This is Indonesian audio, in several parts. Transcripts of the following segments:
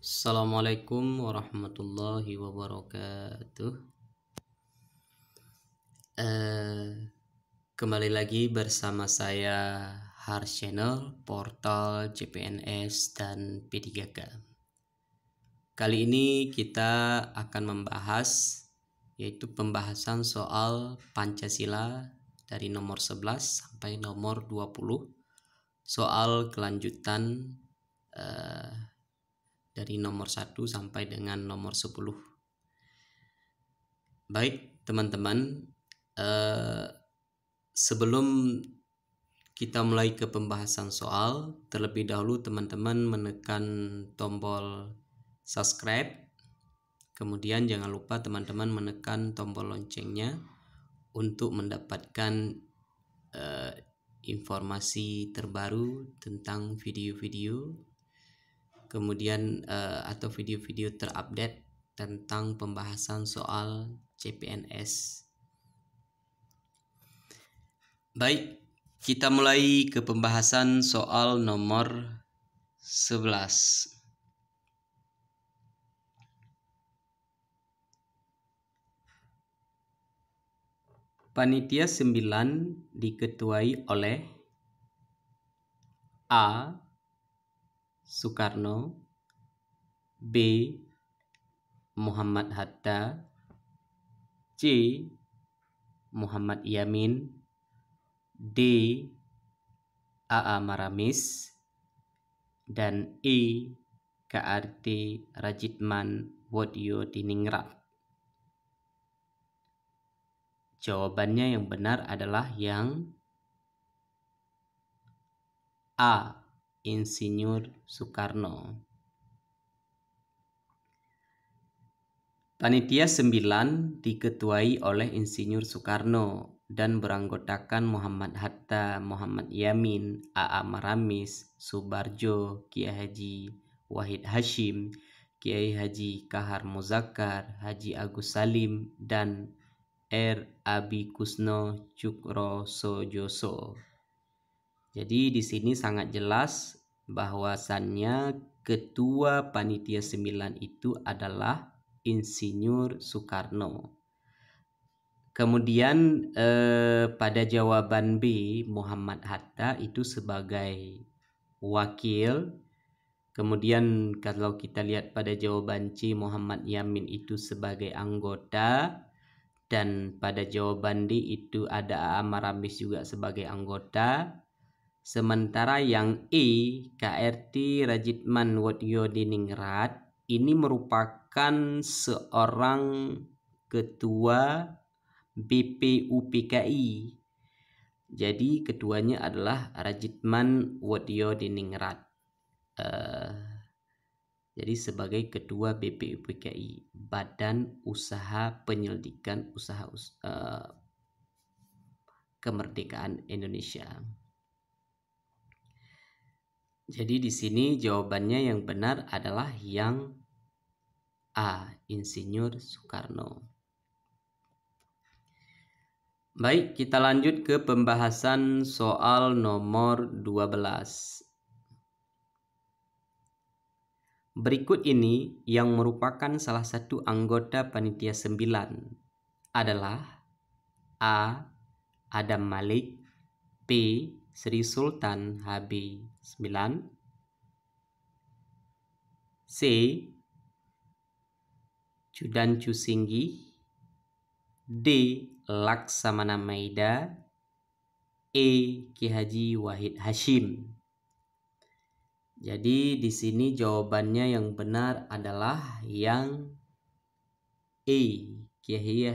Assalamualaikum warahmatullahi wabarakatuh. Kembali lagi bersama saya Harsh Channel, portal CPNS dan P3K. Kali ini kita akan membahas yaitu pembahasan soal Pancasila dari nomor 11 sampai nomor 20, soal kelanjutan dari nomor 1 sampai dengan nomor 10. Baik teman-teman, sebelum kita mulai ke pembahasan soal, terlebih dahulu teman-teman menekan tombol subscribe, kemudian jangan lupa teman-teman menekan tombol loncengnya untuk mendapatkan informasi terbaru tentang video-video kemudian atau video-video terupdate tentang pembahasan soal CPNS. Baik, kita mulai ke pembahasan soal nomor 11. Panitia 9 diketuai oleh A. Soekarno, B. Muhammad Hatta, C. Muhammad Yamin, D. A.A. Maramis, dan E. KRT Rajitman Wodyo Diningrat. Jawabannya yang benar adalah yang A. Insinyur Soekarno. Panitia 9 diketuai oleh Insinyur Soekarno dan beranggotakan Muhammad Hatta, Muhammad Yamin, A.A. Maramis, Subarjo, Kiai Haji Wahid Hashim, Kiai Haji Kahar Muzakkar, Haji Agus Salim, dan R. Abikusno Cukrosojoso. Jadi di sini sangat jelas bahwasannya ketua panitia 9 itu adalah Insinyur Soekarno. Kemudian pada jawaban B, Muhammad Hatta itu sebagai wakil. Kemudian kalau kita lihat pada jawaban C, Muhammad Yamin itu sebagai anggota. Dan pada jawaban D itu ada A.A. Maramis juga sebagai anggota. Sementara yang E, KRT Rajitman Wodyo Diningrat, ini merupakan seorang ketua BPUPKI. Jadi ketuanya adalah Rajitman Wodyo Diningrat. Jadi sebagai ketua BPUPKI, Badan Usaha Penyelidikan Usaha Kemerdekaan Indonesia. Jadi di sini jawabannya yang benar adalah yang A, Insinyur Soekarno. Baik, kita lanjut ke pembahasan soal nomor 12. Berikut ini yang merupakan salah satu anggota panitia 9 adalah A. Adam Malik, B. Sri Sultan HB9, C. Judan Cusinggi, D. Laksamana Maida, E. Ki Haji Wahid Hashim. Jadi di sini jawabannya yang benar adalah yang E, Kiai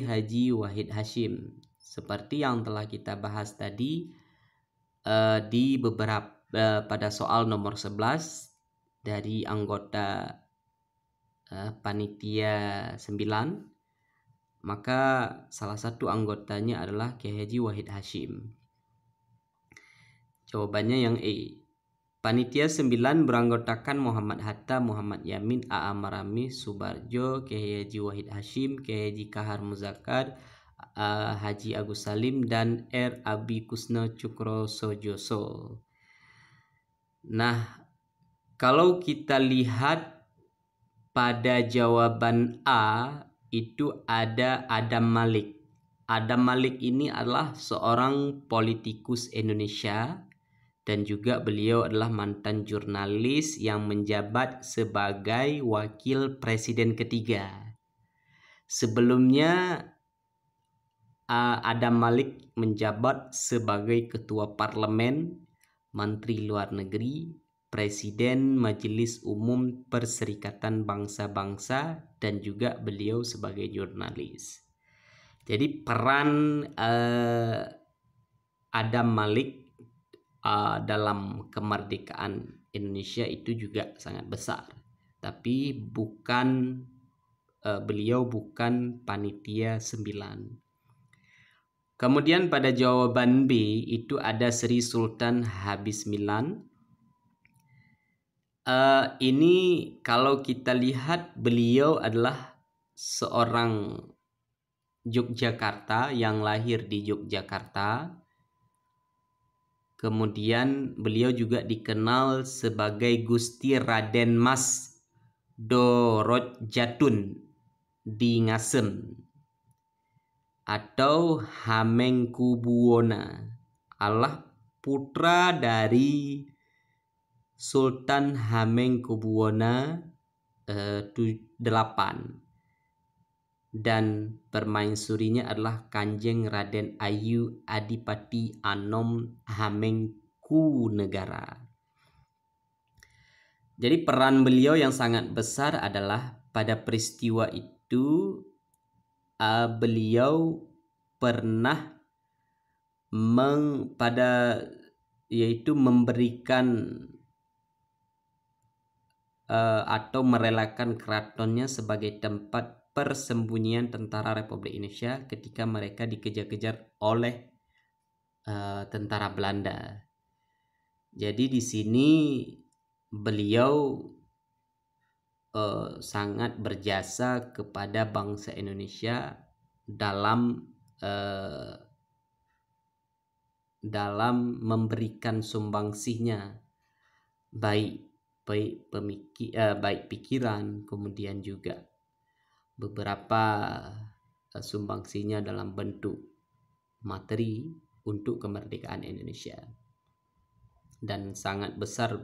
Haji Wahid Hashim. Seperti yang telah kita bahas tadi di beberapa pada soal nomor 11 dari anggota panitia 9, maka salah satu anggotanya adalah Kiai Haji Wahid Hashim. Jawabannya yang E. Panitia 9 beranggotakan Muhammad Hatta, Muhammad Yamin, A.A. Maramis, Subarjo, Kiai Haji Wahid Hashim, Kiai Haji Kahar Muzakkar, Haji Agus Salim, dan R. Abikusno Cukrosojoso. Nah, Kalau kita lihat pada jawaban A itu ada Adam Malik. Adam Malik ini adalah seorang politikus Indonesia dan juga beliau adalah mantan jurnalis yang menjabat sebagai wakil presiden ketiga. Sebelumnya Adam Malik menjabat sebagai ketua parlemen, menteri luar negeri, presiden Majelis Umum Perserikatan Bangsa-Bangsa, dan juga beliau sebagai jurnalis. Jadi peran Adam Malik dalam kemerdekaan Indonesia itu juga sangat besar. Tapi beliau bukan panitia 9. Kemudian pada jawaban B itu ada Sri Sultan Habis Milan. Ini kalau kita lihat beliau adalah seorang Yogyakarta yang lahir di Yogyakarta. Kemudian beliau juga dikenal sebagai Gusti Raden Mas Dorotjatun di Ngasem atau Hamengkubuwona, adalah putra dari Sultan Hamengkubuwona 8 dan permaisurinya adalah Kanjeng Raden Ayu Adipati Anom Hamengkunegara. Jadi peran beliau yang sangat besar adalah pada peristiwa itu beliau pernah memberikan atau merelakan keratonnya sebagai tempat persembunyian tentara Republik Indonesia ketika mereka dikejar-kejar oleh tentara Belanda. Jadi di sini beliau sangat berjasa kepada bangsa Indonesia dalam memberikan sumbangsihnya baik pikiran, kemudian juga beberapa sumbangsihnya dalam bentuk materi untuk kemerdekaan Indonesia. Dan sangat besar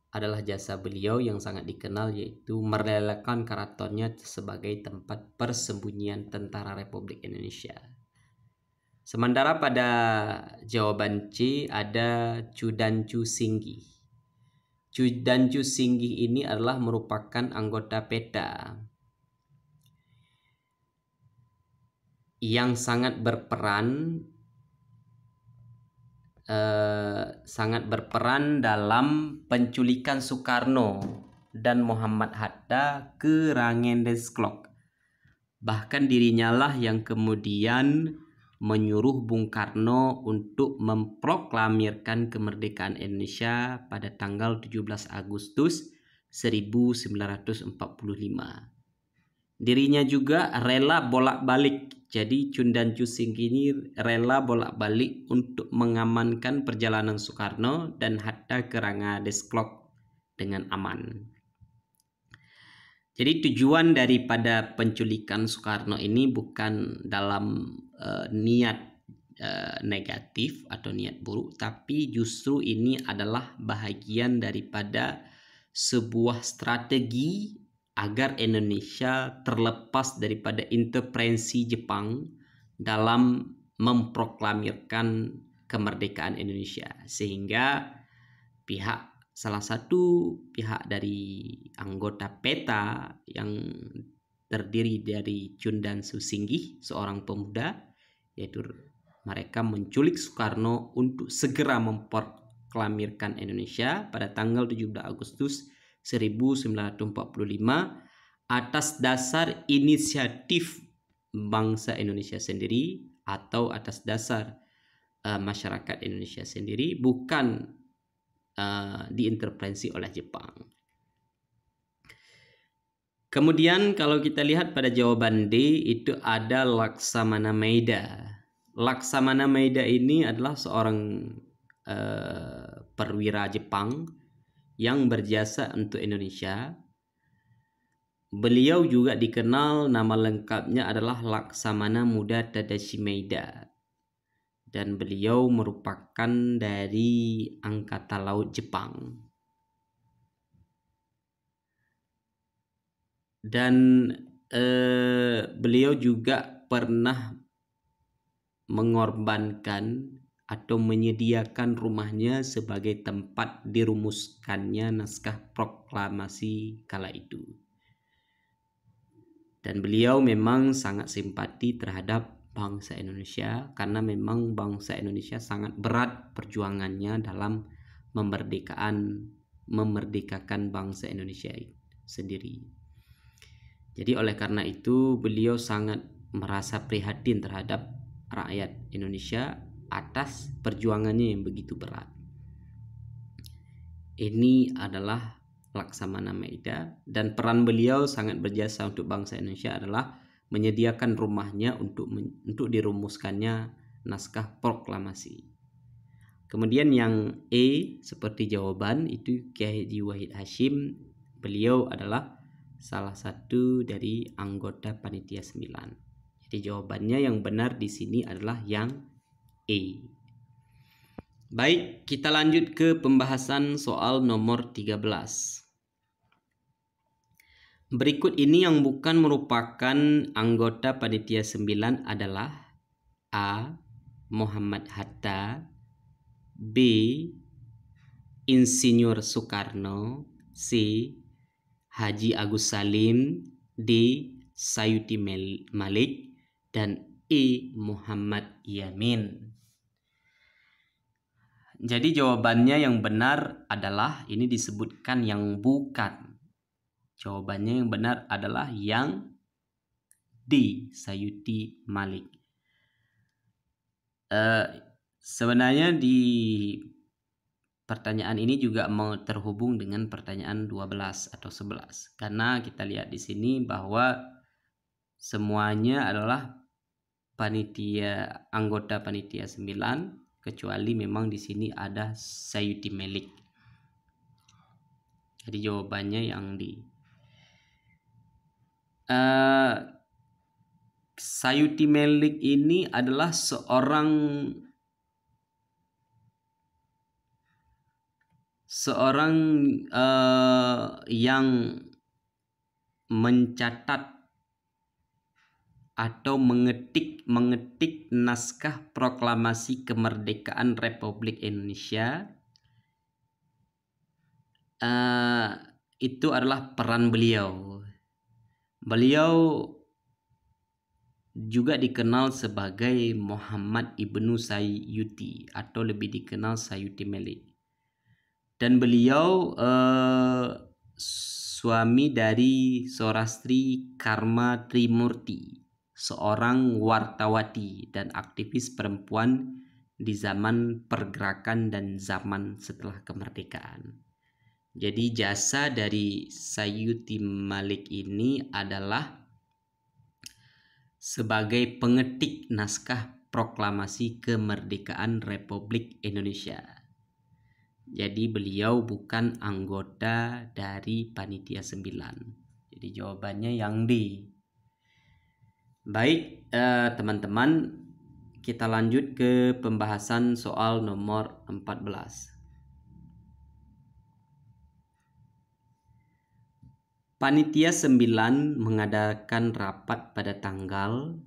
adalah jasa beliau yang sangat dikenal, yaitu merelakan keratonnya sebagai tempat persembunyian tentara Republik Indonesia. Sementara pada jawaban C ada Cudancu Singgih. Cudancu Singgih ini adalah merupakan anggota PETA yang sangat berperan dalam penculikan Soekarno dan Muhammad Hatta ke Rangendesklok. Bahkan dirinya lah yang kemudian menyuruh Bung Karno untuk memproklamirkan kemerdekaan Indonesia pada tanggal 17 Agustus 1945. Dirinya juga rela bolak-balik. Jadi Cudancu Singgih ini rela bolak-balik untuk mengamankan perjalanan Soekarno dan Hatta ke Rangendesklok dengan aman. Jadi tujuan daripada penculikan Soekarno ini bukan dalam niat negatif atau niat buruk, tapi justru ini adalah bahagian daripada sebuah strategi agar Indonesia terlepas daripada intervensi Jepang dalam memproklamirkan kemerdekaan Indonesia, sehingga salah satu pihak dari anggota PETA yang terdiri dari Cudancu Singgih, seorang pemuda, yaitu mereka menculik Soekarno untuk segera memproklamirkan Indonesia pada tanggal 17 Agustus 1945 atas dasar inisiatif bangsa Indonesia sendiri atau atas dasar masyarakat Indonesia sendiri, bukan diintervensi oleh Jepang. Kemudian kalau kita lihat pada jawaban D itu ada Laksamana Maeda. Laksamana Maeda ini adalah seorang perwira Jepang yang berjasa untuk Indonesia. Beliau juga dikenal nama lengkapnya adalah Laksamana Muda Tadashi Maeda. Dan beliau merupakan dari Angkatan Laut Jepang. Dan beliau juga pernah mengorbankan atau menyediakan rumahnya sebagai tempat dirumuskannya naskah proklamasi kala itu. Dan beliau memang sangat simpati terhadap bangsa Indonesia karena memang bangsa Indonesia sangat berat perjuangannya dalam memerdekakan bangsa Indonesia sendiri. Jadi oleh karena itu beliau sangat merasa prihatin terhadap rakyat Indonesia atas perjuangannya yang begitu berat. Ini adalah Laksamana Maeda, dan peran beliau sangat berjasa untuk bangsa Indonesia adalah menyediakan rumahnya untuk dirumuskannya naskah proklamasi. Kemudian yang E seperti jawaban itu Kiai Haji Wahid Hasyim. Beliau adalah salah satu dari anggota Panitia 9. Jadi jawabannya yang benar di sini adalah yang E. Baik, kita lanjut ke pembahasan soal nomor 13. Berikut ini yang bukan merupakan anggota Panitia 9 adalah A. Muhammad Hatta, B. Insinyur Soekarno, C. Haji Agus Salim, D. Sayuti Malik, dan E. Muhammad Yamin. Jadi jawabannya yang benar adalah ini disebutkan yang bukan. Jawabannya yang benar adalah yang D. Sayuti Malik. Sebenarnya di pertanyaan ini juga mau terhubung dengan pertanyaan 12 atau 11. Karena kita lihat di sini bahwa semuanya adalah anggota Panitia 9. Kecuali memang di sini ada Sayuti Malik. Jadi jawabannya yang di Sayuti Malik ini adalah seorang yang mencatat atau mengetik naskah proklamasi kemerdekaan Republik Indonesia. Itu adalah peran beliau. Beliau juga dikenal sebagai Muhammad Ibnu Sayuti atau lebih dikenal Sayuti Malik. Dan beliau suami dari Sorastri Karma Trimurti, seorang wartawati dan aktivis perempuan di zaman pergerakan dan zaman setelah kemerdekaan. Jadi jasa dari Sayuti Malik ini adalah sebagai pengetik naskah proklamasi kemerdekaan Republik Indonesia. Jadi beliau bukan anggota dari Panitia 9. Jadi jawabannya yang D. Baik teman-teman, kita lanjut ke pembahasan soal nomor 14. Panitia 9 mengadakan rapat pada tanggal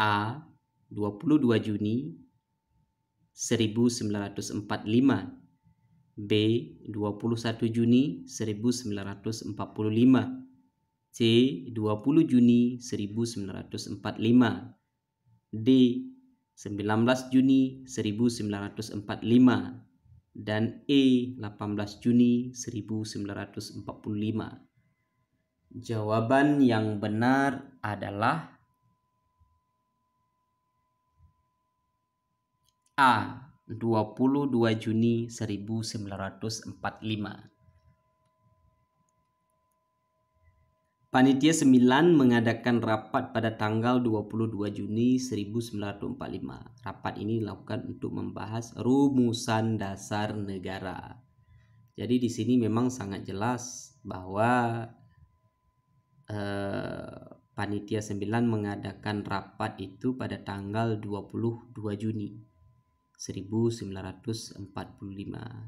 A. 22 Juni 1945, B. 21 Juni 1945, C. 20 Juni 1945, D. 19 Juni 1945, dan E. 18 Juni 1945. Jawaban yang benar adalah A. 22 Juni 1945. Panitia 9 mengadakan rapat pada tanggal 22 Juni 1945. Rapat ini dilakukan untuk membahas rumusan dasar negara. Jadi di sini memang sangat jelas bahwa Panitia 9 mengadakan rapat itu pada tanggal 22 Juni 1945.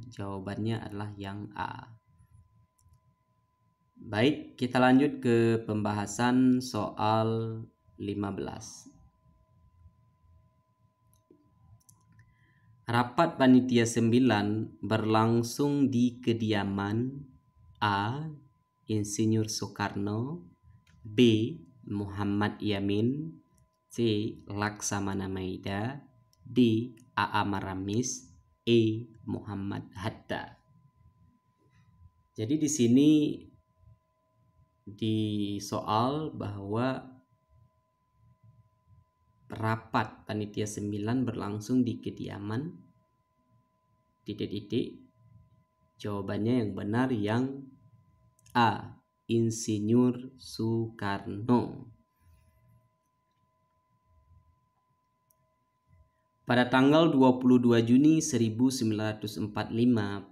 Jawabannya adalah yang A. Baik, kita lanjut ke pembahasan soal 15. Rapat Panitia 9 berlangsung di kediaman A. Insinyur Soekarno, B. Muhammad Yamin, C. Laksamana Maida, D. A.A. Maramis, E. Muhammad Hatta. Jadi di sini di soal bahwa rapat Panitia 9 berlangsung di kediaman titik-titik. Jawabannya yang benar yang A. Insinyur Soekarno. Pada tanggal 22 Juni 1945,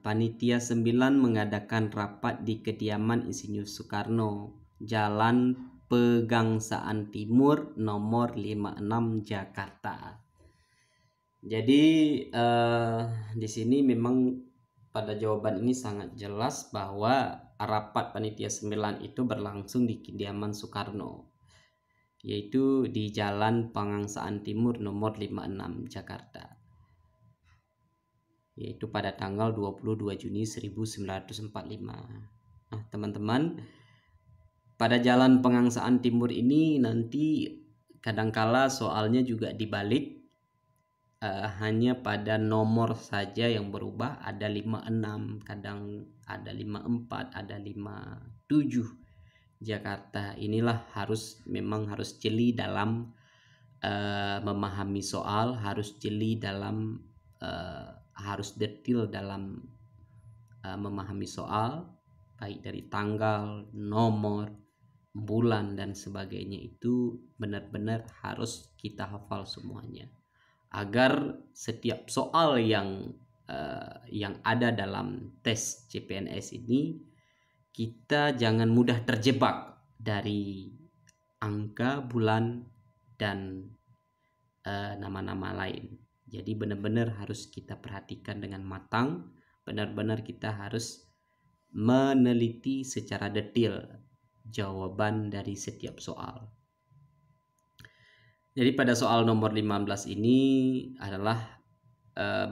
Panitia 9 mengadakan rapat di kediaman Insinyur Soekarno, Jalan Pegangsaan Timur nomor 56 Jakarta. Jadi di sini memang pada jawaban ini sangat jelas bahwa rapat Panitia 9 itu berlangsung di kediaman Soekarno, yaitu di Jalan Pegangsaan Timur nomor 56 Jakarta, yaitu pada tanggal 22 Juni 1945. Nah, teman-teman, pada Jalan Pegangsaan Timur ini nanti kadangkala soalnya juga dibalik, hanya pada nomor saja yang berubah, ada 56, kadang ada 54, ada 57 Jakarta. Inilah memang harus jeli dalam memahami soal, harus jeli dalam harus detail dalam memahami soal, baik dari tanggal, nomor, bulan dan sebagainya. Itu benar-benar harus kita hafal semuanya, agar setiap soal yang ada dalam tes CPNS ini kita jangan mudah terjebak dari angka, bulan, dan nama-nama lain. Jadi benar-benar harus kita perhatikan dengan matang, benar-benar kita harus meneliti secara detail jawaban dari setiap soal. Jadi pada soal nomor 15 ini adalah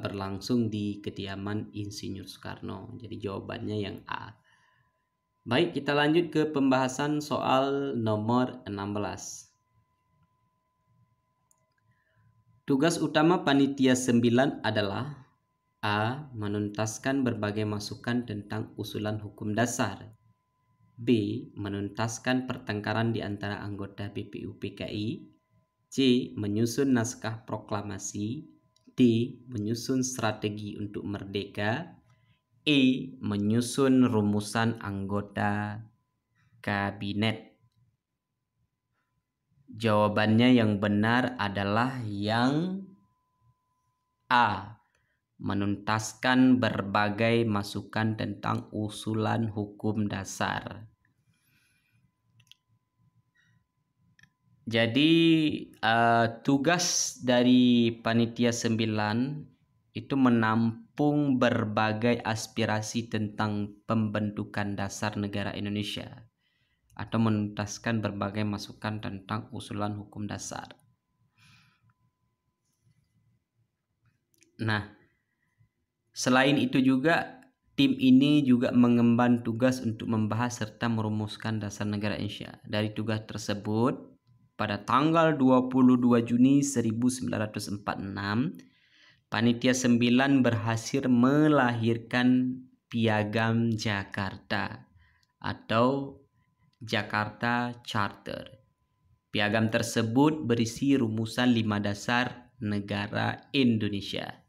berlangsung di kediaman Insinyur Soekarno. Jadi jawabannya yang A. Baik, kita lanjut ke pembahasan soal nomor 16. Tugas utama Panitia 9 adalah A. Menuntaskan berbagai masukan tentang usulan hukum dasar, B. Menuntaskan pertengkaran di antara anggota BPUPKI, C. Menyusun naskah proklamasi, D. Menyusun strategi untuk merdeka, E. Menyusun rumusan anggota kabinet. Jawabannya yang benar adalah yang A. Menuntaskan berbagai masukan tentang usulan hukum dasar. Jadi tugas dari Panitia 9 itu menampung berbagai aspirasi tentang pembentukan dasar negara Indonesia, atau menuntaskan berbagai masukan tentang usulan hukum dasar. Nah, selain itu juga tim ini juga mengemban tugas untuk membahas serta merumuskan dasar negara Indonesia. Dari tugas tersebut, pada tanggal 22 Juni 1946, Panitia 9 berhasil melahirkan Piagam Jakarta atau Jakarta Charter. Piagam tersebut berisi rumusan 5 dasar negara Indonesia,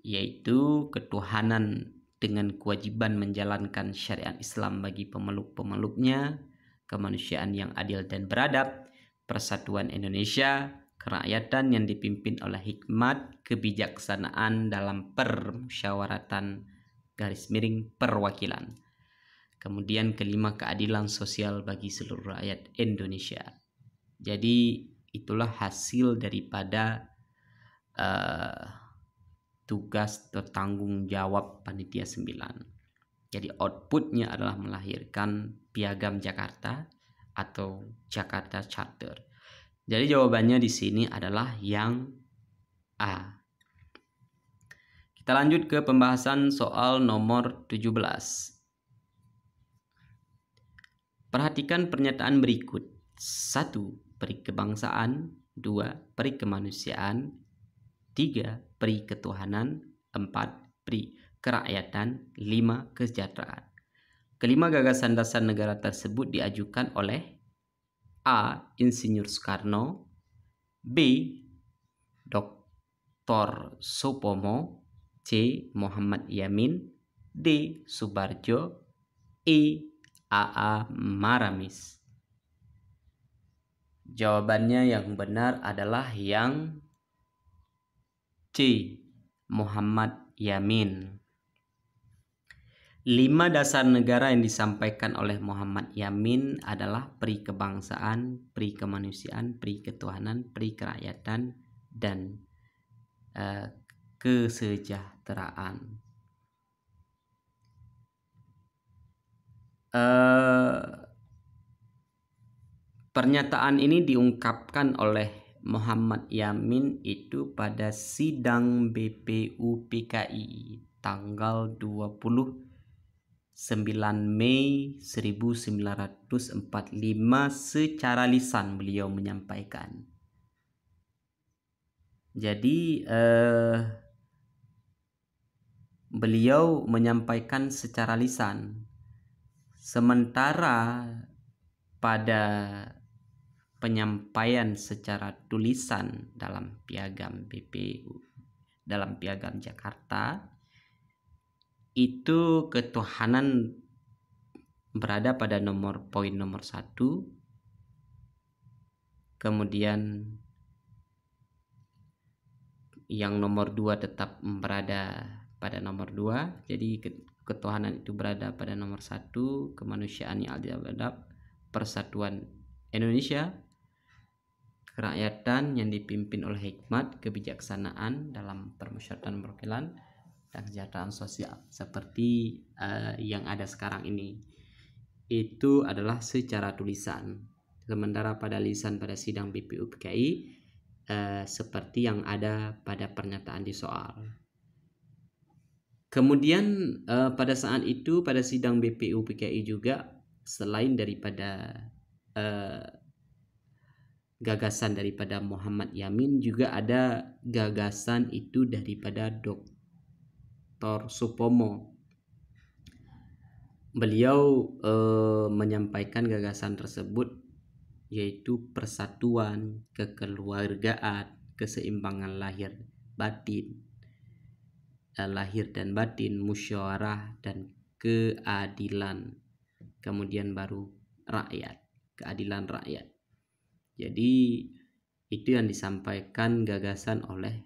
yaitu ketuhanan dengan kewajiban menjalankan syariat Islam bagi pemeluk-pemeluknya, kemanusiaan yang adil dan beradab, persatuan Indonesia, kerakyatan yang dipimpin oleh hikmat, kebijaksanaan dalam permusyawaratan perwakilan. Kemudian kelima, keadilan sosial bagi seluruh rakyat Indonesia. Jadi itulah hasil daripada tugas atau tanggung jawab Panitia 9. Jadi outputnya adalah melahirkan Piagam Jakarta atau Jakarta Charter. Jadi jawabannya di sini adalah yang A. Kita lanjut ke pembahasan soal nomor 17. Perhatikan pernyataan berikut. 1. Peri kebangsaan. 2. Peri kemanusiaan. 3. Peri ketuhanan. 4. Peri kerakyatan. 5. Kesejahteraan. Kelima gagasan dasar negara tersebut diajukan oleh A. Insinyur Soekarno, B. Dr. Supomo, C. Muhammad Yamin, D. Subarjo, E. A.A. Maramis. Jawabannya yang benar adalah yang C. Muhammad Yamin. 5 dasar negara yang disampaikan oleh Muhammad Yamin adalah peri kebangsaan, peri kemanusiaan, peri ketuhanan, peri kerakyatan, dan kesejahteraan. Pernyataan ini diungkapkan oleh Muhammad Yamin itu pada sidang BPUPKI tanggal 29 Mei 1945 secara lisan beliau menyampaikan. Jadi beliau menyampaikan secara lisan, sementara pada penyampaian secara tulisan dalam Piagam BPU, dalam Piagam Jakarta, itu ketuhanan berada pada poin nomor 1, kemudian yang nomor 2 tetap berada pada nomor 2. Jadi ketuhanan itu berada pada nomor 1, kemanusiaan yang adil, persatuan Indonesia, kerakyatan yang dipimpin oleh hikmat, kebijaksanaan dalam permusyawaratan perwakilan, dan kesejahteraan sosial seperti yang ada sekarang ini. Itu adalah secara tulisan. Sementara pada lisan pada sidang BPUPKI seperti yang ada pada pernyataan di soal. Kemudian pada saat itu pada sidang BPUPKI juga, selain daripada gagasan daripada Muhammad Yamin, juga ada gagasan itu daripada Dr. Supomo. Beliau menyampaikan gagasan tersebut, yaitu persatuan, kekeluargaan, keseimbangan lahir dan batin, musyawarah dan keadilan. Kemudian baru rakyat, keadilan rakyat. Jadi itu yang disampaikan gagasan oleh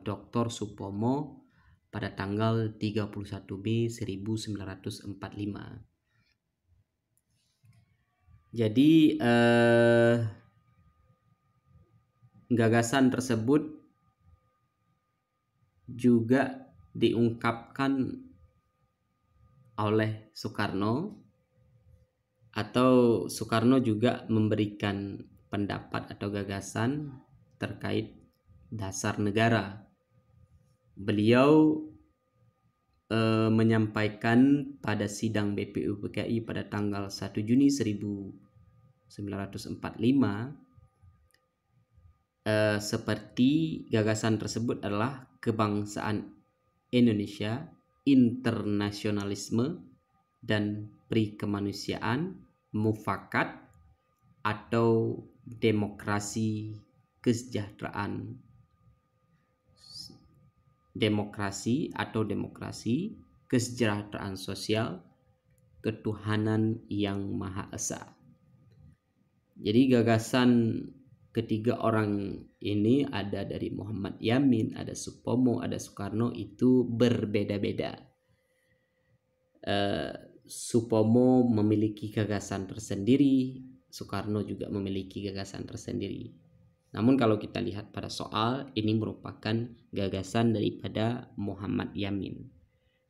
Dr. Supomo pada tanggal 31 Mei 1945. Jadi gagasan tersebut juga diungkapkan oleh Soekarno, atau Soekarno juga memberikan pendapat atau gagasan terkait dasar negara. Beliau menyampaikan pada sidang BPUPKI pada tanggal 1 Juni 1945 seperti gagasan tersebut adalah kebangsaan Indonesia, internasionalisme, dan peri kemanusiaan, mufakat atau demokrasi, kesejahteraan, kesejahteraan sosial, ketuhanan yang Maha Esa. Jadi gagasan ketiga orang ini ada dari Muhammad Yamin, ada Supomo, ada Soekarno, itu berbeda-beda. Supomo memiliki gagasan tersendiri, Soekarno juga memiliki gagasan tersendiri. Namun kalau kita lihat pada soal, ini merupakan gagasan daripada Muhammad Yamin.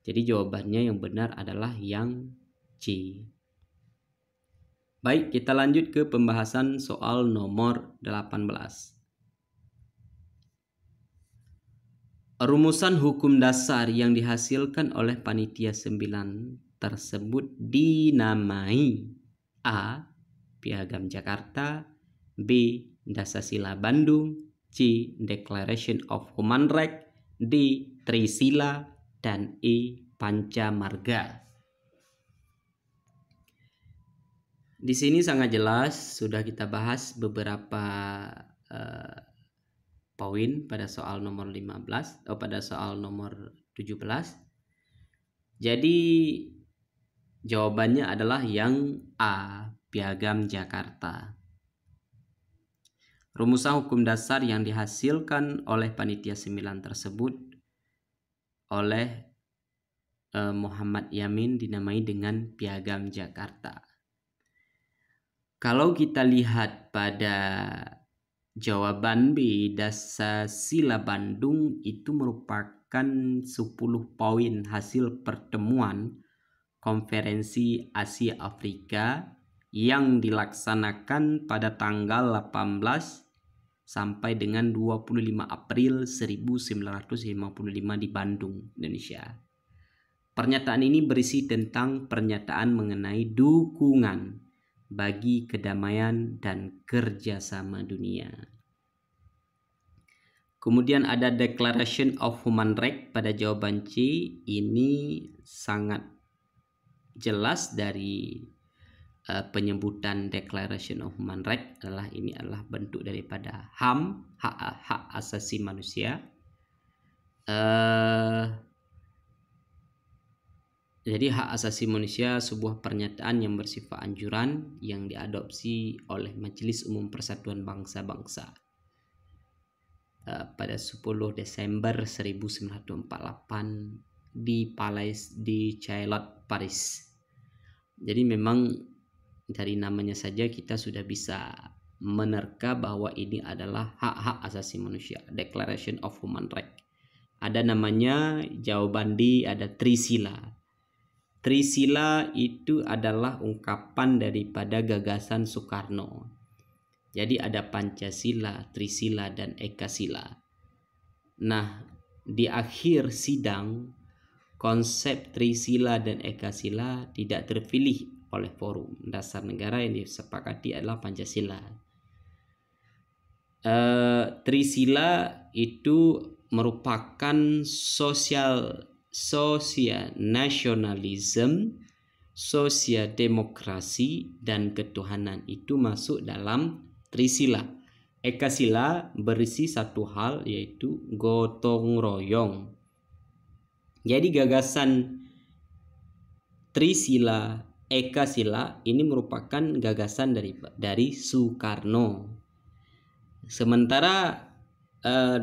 Jadi jawabannya yang benar adalah yang C. Baik, kita lanjut ke pembahasan soal nomor 18. Rumusan hukum dasar yang dihasilkan oleh Panitia 9 tersebut dinamai A. Piagam Jakarta, B. Dasar-Sila Bandung, C. Declaration of Human Rights, D. Trisila, dan E. Pancamarga. Di sini sangat jelas sudah kita bahas beberapa poin pada soal nomor 15 atau pada soal nomor 17. Jadi jawabannya adalah yang A, Piagam Jakarta. Rumusan hukum dasar yang dihasilkan oleh Panitia 9 tersebut oleh Muhammad Yamin dinamai dengan Piagam Jakarta. Kalau kita lihat pada jawaban B, Dasar-Sila Bandung itu merupakan 10 poin hasil pertemuan Konferensi Asia Afrika yang dilaksanakan pada tanggal 18 sampai dengan 25 April 1955 di Bandung, Indonesia. Pernyataan ini berisi tentang pernyataan mengenai dukungan bagi kedamaian dan kerjasama dunia. Kemudian ada Declaration of Human Rights pada jawaban C. Ini sangat jelas dari penyebutan Declaration of Human Rights ini adalah bentuk daripada HAM, hak asasi manusia. Jadi hak asasi manusia sebuah pernyataan yang bersifat anjuran yang diadopsi oleh Majelis Umum Persatuan Bangsa-Bangsa pada 10 Desember 1948 di Palais de Chaillot, Paris. Jadi memang dari namanya saja kita sudah bisa menerka bahwa ini adalah hak-hak asasi manusia, Declaration of Human Rights. Ada namanya, jawaban D ada Trisila. Trisila itu adalah ungkapan daripada gagasan Soekarno. Jadi ada Pancasila, Trisila, dan Ekasila. Nah, di akhir sidang, konsep Trisila dan Ekasila tidak terpilih oleh forum dasar negara, yang disepakati adalah Pancasila. Trisila itu merupakan sosial nasionalisme, sosial demokrasi, dan ketuhanan. Itu masuk dalam Trisila. Ekasila berisi satu hal, yaitu gotong royong. Jadi gagasan Trisila, Ekasila ini merupakan gagasan dari Soekarno. Sementara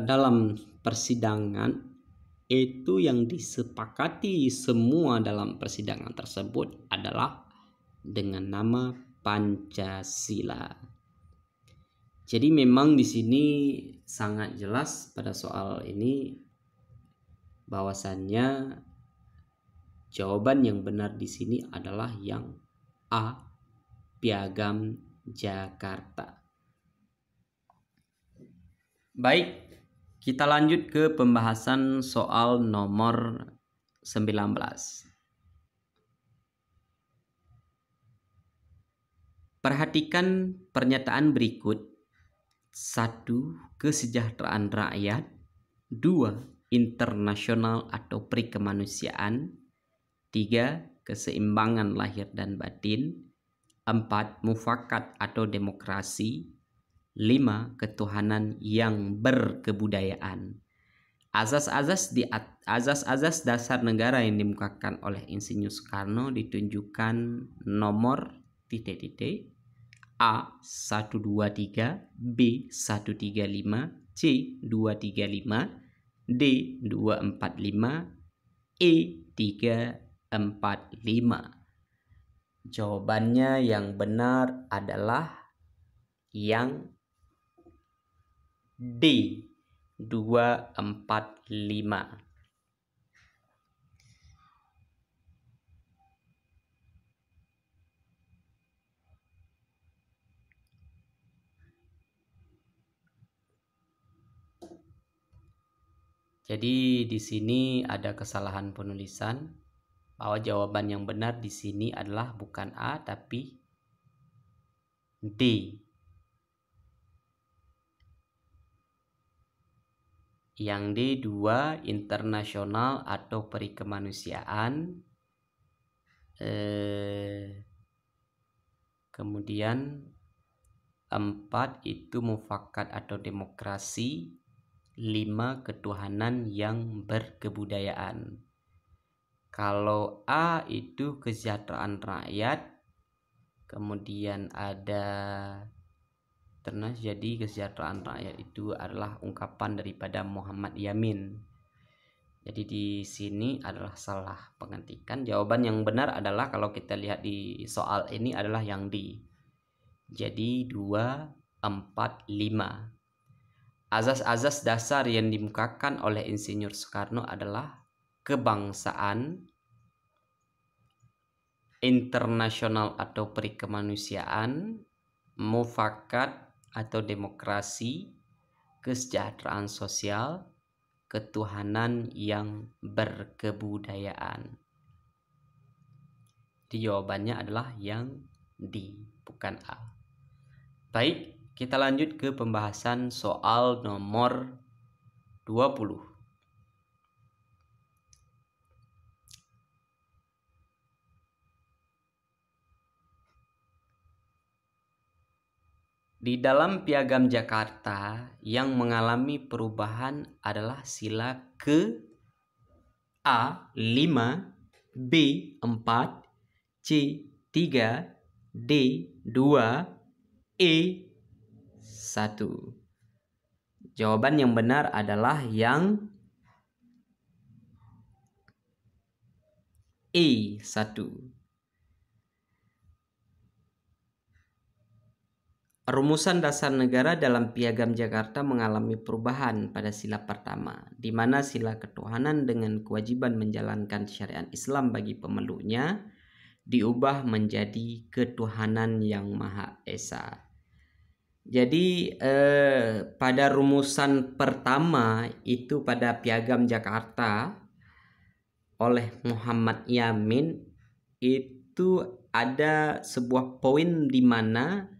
dalam persidangan itu yang disepakati semua dalam persidangan tersebut adalah dengan nama Pancasila. Jadi memang di sini sangat jelas pada soal ini bahwasannya jawaban yang benar di sini adalah yang A, Piagam Jakarta. Baik, kita lanjut ke pembahasan soal nomor 19. Perhatikan pernyataan berikut. 1. Kesejahteraan rakyat. 2. Internasional atau perikemanusiaan. 3. Keseimbangan lahir dan batin. 4. Mufakat atau demokrasi. 5. Ketuhanan yang berkebudayaan. Azas-azas dasar negara yang dimukakan oleh Insinyur Soekarno ditunjukkan nomor ... A 123, B 135, C 235, D 245, E 345. Jawabannya yang benar adalah yang D 245. Jadi di sini ada kesalahan penulisan bahwa jawaban yang benar di sini adalah bukan A tapi D. Yang D2 internasional atau perikemanusiaan. Kemudian 4 itu mufakat atau demokrasi. 5 ketuhanan yang berkebudayaan. Kalau A itu kesejahteraan rakyat, kemudian ada ternas, jadi kesejahteraan rakyat itu adalah ungkapan daripada Muhammad Yamin. Jadi di sini adalah salah pengetikan. Jawaban yang benar adalah kalau kita lihat di soal ini adalah yang D. Jadi 2, 4, 5. Azas-azas dasar yang dimukakan oleh Insinyur Soekarno adalah kebangsaan, internasional atau perikemanusiaan, mufakat atau demokrasi, kesejahteraan sosial, ketuhanan yang berkebudayaan. Jadi jawabannya adalah yang D, bukan A. Baik, kita lanjut ke pembahasan soal nomor 20. Di dalam Piagam Jakarta yang mengalami perubahan adalah sila ke A 5, B 4, C 3, D 2, E 1. Jawaban yang benar adalah yang E 1. Rumusan dasar negara dalam Piagam Jakarta mengalami perubahan pada sila pertama, di mana sila ketuhanan dengan kewajiban menjalankan syariat Islam bagi pemeluknya diubah menjadi ketuhanan yang Maha Esa. Jadi pada rumusan pertama itu pada Piagam Jakarta oleh Muhammad Yamin itu ada sebuah poin di mana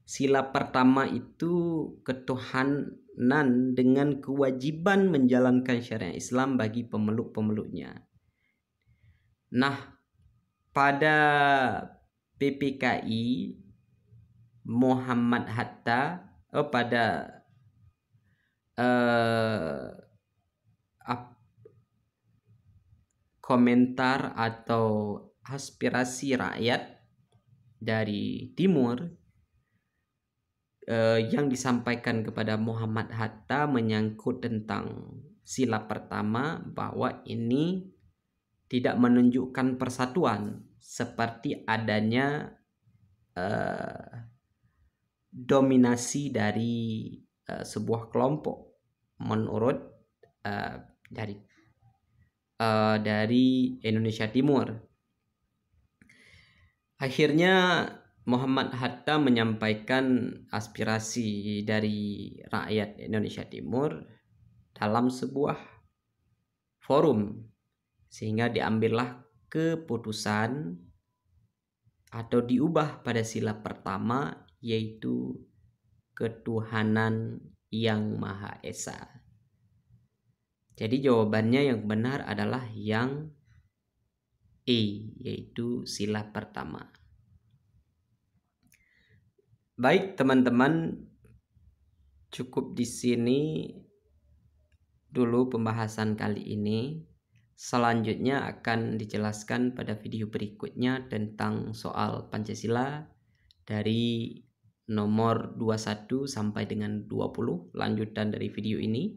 sila pertama itu ketuhanan dengan kewajiban menjalankan syariat Islam bagi pemeluk-pemeluknya. Nah, pada PPKI Muhammad Hatta pada komentar atau aspirasi rakyat dari Timur yang disampaikan kepada Muhammad Hatta menyangkut tentang sila pertama bahwa ini tidak menunjukkan persatuan seperti adanya dominasi dari sebuah kelompok menurut dari Indonesia Timur. Akhirnya Muhammad Hatta menyampaikan aspirasi dari rakyat Indonesia Timur dalam sebuah forum, sehingga diambillah keputusan atau diubah pada sila pertama, yaitu ketuhanan yang Maha Esa. Jadi jawabannya yang benar adalah yang E, yaitu sila pertama. Baik teman-teman, cukup di sini dulu pembahasan kali ini. Selanjutnya akan dijelaskan pada video berikutnya tentang soal Pancasila dari nomor 21 sampai dengan 20, lanjutan dari video ini.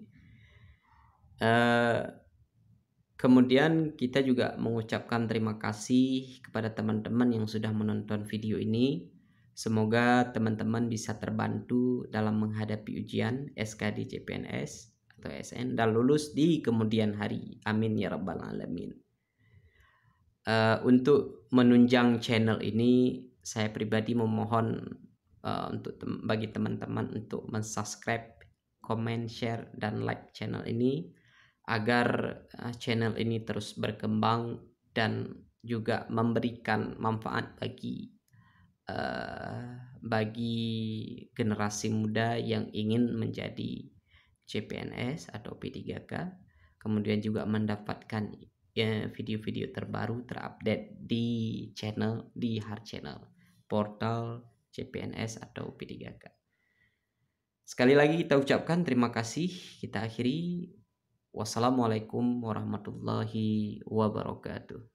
Kemudian kita juga mengucapkan terima kasih kepada teman-teman yang sudah menonton video ini. Semoga teman-teman bisa terbantu dalam menghadapi ujian SKD CPNS atau SN dan lulus di kemudian hari. Amin ya rabbal alamin. Untuk menunjang channel ini, saya pribadi memohon bagi teman-teman untuk mensubscribe, comment, share, dan like channel ini agar channel ini terus berkembang dan juga memberikan manfaat bagi generasi muda yang ingin menjadi CPNS atau P3K, kemudian juga mendapatkan video-video terbaru terupdate di Hard Channel portal CPNS atau P3K. Sekali lagi kita ucapkan terima kasih. Kita akhiri. Wassalamualaikum warahmatullahi wabarakatuh.